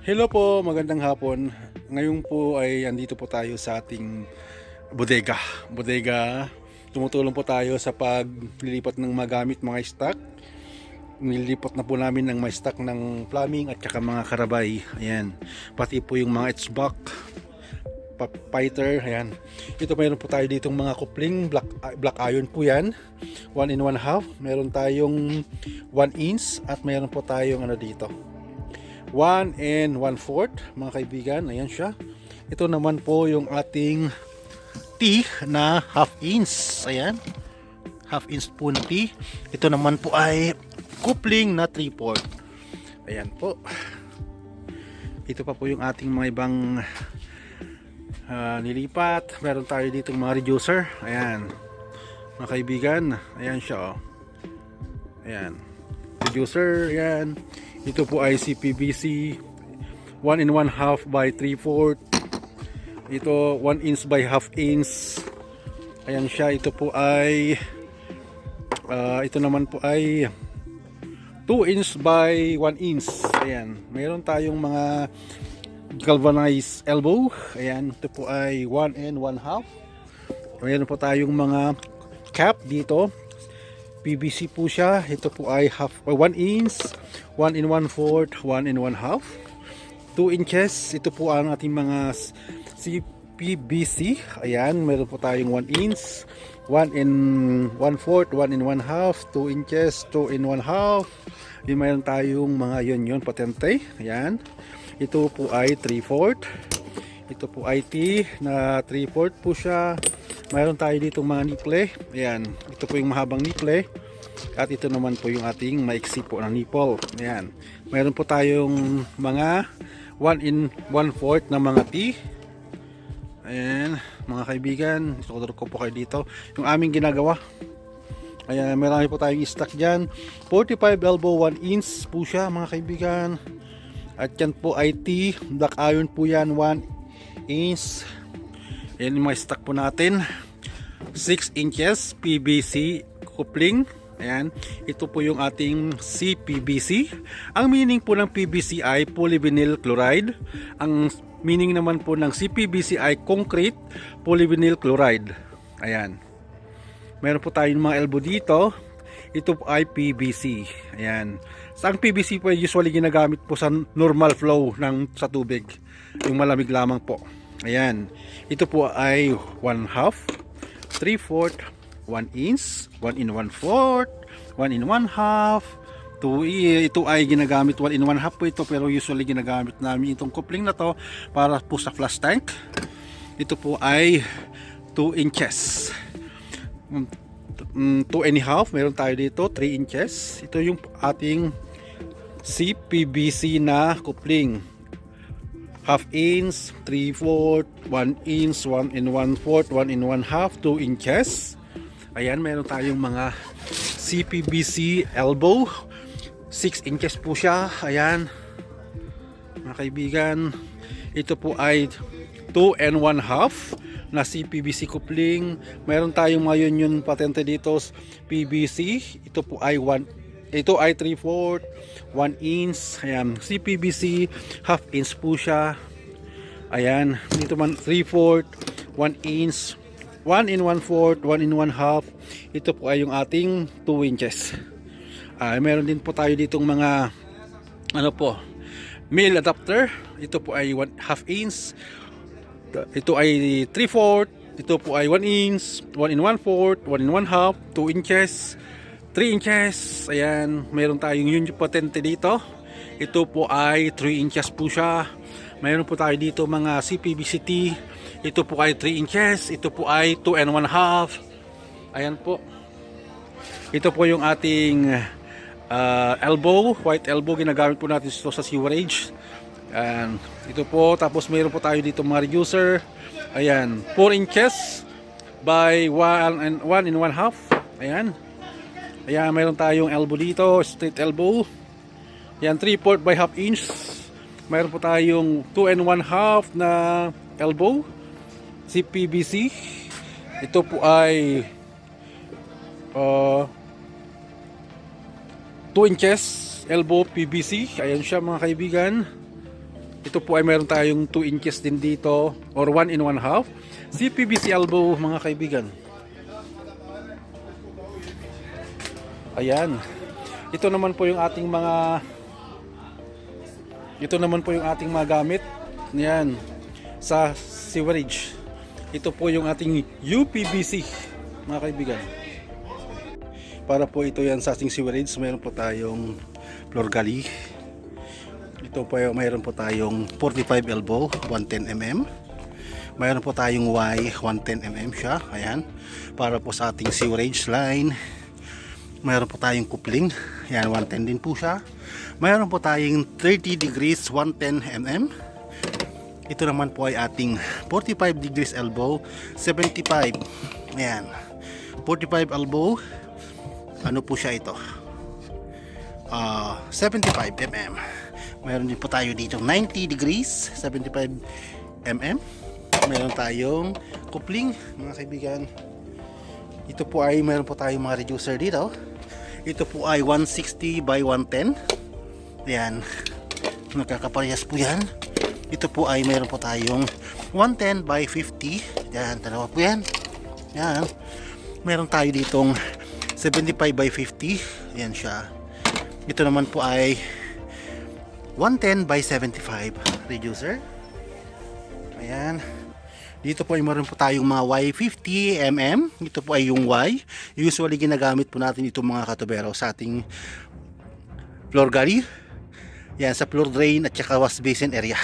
Hello po, magandang hapon. Ngayon po ay andito po tayo sa ating bodega. Tumutulong po tayo sa paglilipat ng magamit mga stock. Nililipat na po namin ng mga stock ng plumbing at saka mga karabay. Ayan. Pati po yung mga HVAC, fighter. Ayan. Ito mayroon po tayo ditong mga coupling, black iron po yan. 1 in 1/2. Meron tayong 1 inch at meron po tayong dito. 1 and 1/4 mga kaibigan, ayan siya. Ito naman po yung ating T na half inch, ayan, half inch po na T. Ito naman po ay coupling na 3/4, ayan po. Ito pa po yung ating mga ibang nilipat. Meron tayo dito mga reducer, ayan mga kaibigan, ayan siya, oh. Ayan, reducer, ayan. Ito po ay CPVC 1 in 1/2 by 3/4. Ito 1 inch by half inch. Ayan siya. Ito po ay ito naman po ay 2 inch by 1 inch. Ayan. Meron tayong mga galvanized elbow. Ayan. Ito po ay 1 and 1/2. Meron po tayong mga cap dito. PVC po siya. Ito po ay 1 inch, 1 in 1/4, 1 in 1/2, 2 inches. Ito po ang ating mga CPVC. Ayan, meron po tayong 1 inch, 1 in 1/4, 1 in 1/2, 2 inches, 2 in 1/2. Yung meron tayong mga yun patente. Ayan. Ito po ay 3/4. Ito po ay T na 3/4 po siya. Mayroon tayo dito mga nipple. Ayan. Ito po yung mahabang nipple. At ito naman po yung ating maiksi po na nipple. Ayan. Mayroon po tayong mga 1 in 1/4 na mga T. Ayan. Mga kaibigan. Ituturo ko po kayo dito. Yung aming ginagawa. Ayan. Marami po tayong stock dyan. 45 elbow 1 inch po siya mga kaibigan. At yan po ay T. Black iron po yan 1 inch. Ayan yung mga stock po natin. 6 inches PVC coupling. Ayan. Ito po yung ating CPVC. Ang meaning po ng PVC ay polyvinyl chloride. Ang meaning naman po ng CPVC ay concrete polyvinyl chloride. Ayan. Meron po tayong mga elbow dito. Ito po ay PVC. Ayan. Sa ang PVC po ay usually ginagamit po sa normal flow sa tubig. Yung malamig lamang po. Ayan. Ito po ay 1/2, 3/4, 1 inch, 1 in 1/4, 1 in 1/2. Ito ay ginagamit 1 in 1/2 po ito, pero usually ginagamit namin itong coupling na to para po sa flush tank. Ito po ay 2 inches. 2 and a half. Meron tayo dito 3 inches. Ito yung ating CPVC na coupling. Half inch, 3/4, 1 inch, 1 in 1/4, 1 in 1/2, 2 inches. Ayan, meron tayong mga CPVC elbow. 6 inches po siya. Ayan. Mga kaibigan, ito po ay 2 and 1/2 na CPVC coupling. Meron tayong mga yun patente dito PVC. Ito po ay 3/4, 1 inch. Ayan, CPVC half inch po siya. Ayan, dito man 3/4, 1 inch, 1 in 1/4, 1 in 1/2. Ito po ay yung ating 2 inches. Meron din po tayo ditong mga male adapter. Ito po ay 1/2 inch. Ito ay 3/4. Ito po ay 1 inch, 1 in 1/4, 1 in 1/2, 2 inches, 3 inches. Ayan, meron tayong yun patente dito. Ito po ay 3 inches po siya. Mayroon po tayo dito mga CPVC-T. Ito po ay 3 inches. Ito po ay 2 and 1/2. Ayan po. Ito po yung ating elbow, white elbow. Ginagamit po natin ito sa sewerage. Ayan. Ito po. Tapos mayroon po tayo dito mga reducer. Ayan, 4 inches by 1 in 1/2. Ayan. Ayan, mayroon tayong elbow dito, straight elbow. Ayan, 3/4 by half inch. Mayroon po tayong 2 and 1/2 na elbow, CPVC. Ito po ay 2 inches elbow PVC. Ayan siya mga kaibigan. Ito po ay meron tayong 2 inches din dito or 1 in 1/2 CPVC elbow mga kaibigan. Ayan. Ito naman po yung ating mga gamit. Ayan. Sa sewerage. Ito po yung ating UPVC mga kaibigan. Para po ito yan sa ating sewerage, mayroon po tayong floor gully. Ito po mayroon po tayong 45 elbow 110 mm. Mayroon po tayong Y 110 mm siya. Ayan. Para po sa ating sewerage line. Mayroon po tayong coupling. Ayan, 110 din po siya. Mayroon po tayong 30 degrees 110 mm. Ito naman po ay ating 45 degrees elbow 75. Ayan. 45 elbow. Ano po siya ito? 75 mm. Mayroon din po tayo dito 90 degrees 75 mm. Mayroon tayong coupling mga kaibigan. Ito po ay mayroon po tayong mga reducer dito. Ito po ay 160 by 110. Ayan. Nagkakaparehas po yan. Ito po ay mayroon po tayong 110 by 50. Ayan, dalawa po yan. Ayan. Meron tayo ditong 75 by 50. Ayan siya. Ito naman po ay 110 by 75 reducer. Ayan. Dito po ay meron po tayong mga Y50 mm. Ito po ay yung Y. Usually ginagamit po natin itong mga katubero sa ating floor gully. Yan, sa floor drain at saka wash basin area.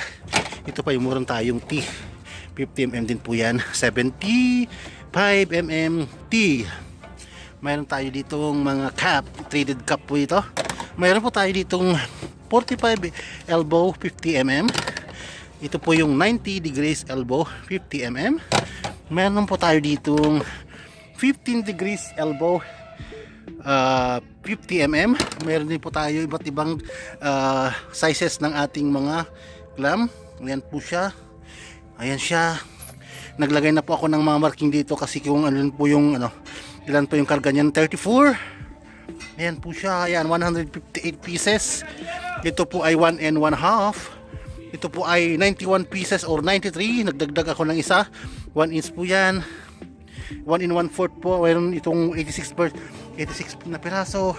Ito pa yung meron tayong T. 50 mm din po yan. 75 mm T. Mayroon tayo ditong mga cap. Threaded cap po ito. Mayroon po tayo ditong 45 elbow 50 mm. Ito po yung 90 degrees elbow 50 mm. Meron po tayo ditong 15 degrees elbow 50 mm. Meron din po tayo iba't ibang sizes ng ating mga clamp. Ayan po siya. Ayan siya. Naglagay na po ako ng mga marking dito kasi kung ano po yung ilan po yung karga niyan, 34. Ayan po siya. Ayan, 158 pieces. Ito po ay 1 and 1/2. Ito po ay 91 pieces or 93. Nagdagdag ako ng isa. 1 inch po yan. 1 in 1/4 po. Mayroon itong 86 na piraso.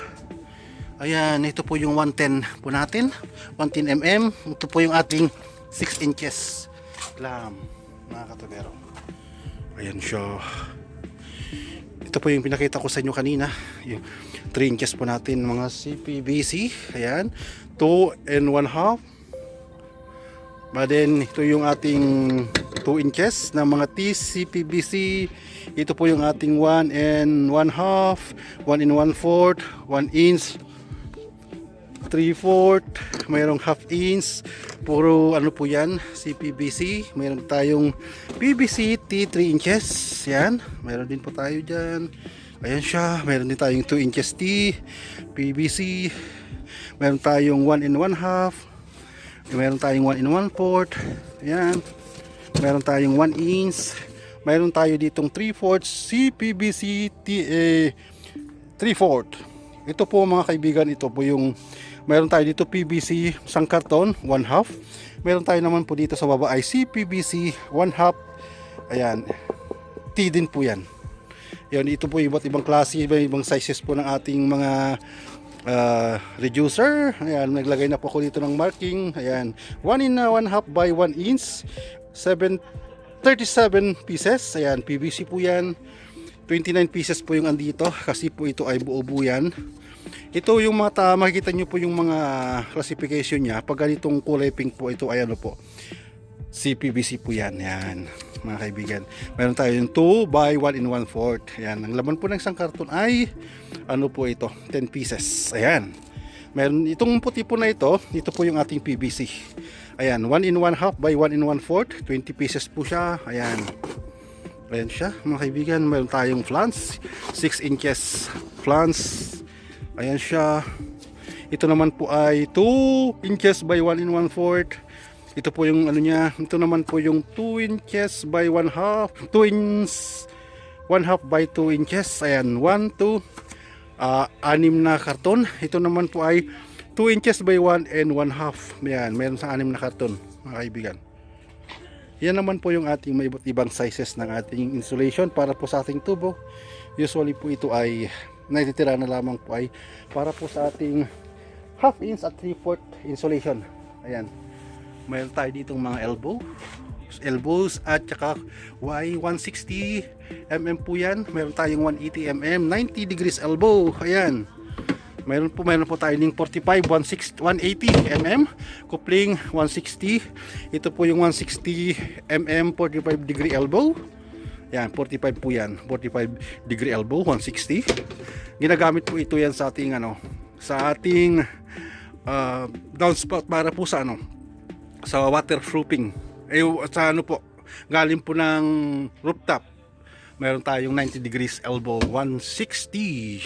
Ayan, ito po yung 110 po natin. 110 mm. Ito po yung ating 6 inches clamp, mga katubero. Ayan siya. Ito po yung pinakita ko sa inyo kanina. Yung 3 inches po natin mga CPVC. Ayan. 2 and 1/2. But then, ito yung ating 2 inches na mga TCPVC. Ito po yung ating 1 and 1/2, 1 and 1/4, 1 inch, 3/4, mayroong 1/2 inch. Puro ano po yan, CPVC. Mayroon tayong PVC T 3 inches. Yan, mayroon din po tayo dyan. Ayan siya, mayroon din tayong 2 inches T, PVC. Mayroon tayong 1 and 1/2. Meron tayong 1 in 1/4. Ayan. Meron tayong 1 inch. Meron tayo ditong 3/4 CPVC TA 3/4. Ito po mga kaibigan, ito po yung meron tayo dito PVC isang karton 1/2. Meron tayo naman po dito sa baba ay CPVC 1/2. Ayan. T din po yan. Yan, ito po iba't ibang klase, ibang sizes po ng ating mga reducer. Ayan, naglagay na po ako dito ng marking. Ayan, 1 in 1/2 by 1 inch, 37 pieces. Ayan, PVC po yan. 29 pieces po yung andito kasi po ito ay buo-buo yan. Ito yung makikita nyo po yung mga classification nya. Pag ganitong kulay pink po, ito ay ano po, CPVC po yan. Yan, mga kaibigan. Meron tayo yung 2 by 1 in 1/4. Ayan, ang laman po ng isang karton ay ano po ito, 10 pieces. Ayan, meron itong puti po na ito po yung ating PVC. Ayan, 1 in 1/2 by 1 in 1/4, 20 pieces po siya. Ayan, ayan siya mga kaibigan. Meron tayong flans, 6 inches flans. Ayan siya. Ito naman po ay 2 inches by 1 in 1/4. Ito po yung ano niya. Ito naman po yung 2 inches by 1/2, 2 inch 1/2 by 2 inches. Ayan, 1, 2, 6 na karton. Ito naman po ay 2 inches by 1 and 1/2. Yan, meron sa 6 na karton, mga kaibigan. Yan naman po yung ating may iba't ibang sizes ng ating insulation para po sa ating tubo. Usually po ito ay natitira na lamang po ay para po sa ating 1/2 inch at 3/4 insulation. Ayan. Mayroon tayo ditong mga elbows at saka Y160 mm po yan. Mayroon tayong 180 mm 90 degrees elbow. Ayan. Mayroon po tayo ng 45 180 mm coupling 160. Ito po yung 160 mm 45 degree elbow. Yan, 45 po yan. 45 degree elbow 160. Ginagamit po ito yan sa ating sa ating downspout para po sa sa waterproofing. Sa po, galing po ng rooftop. Meron tayong 90 degrees elbow 160.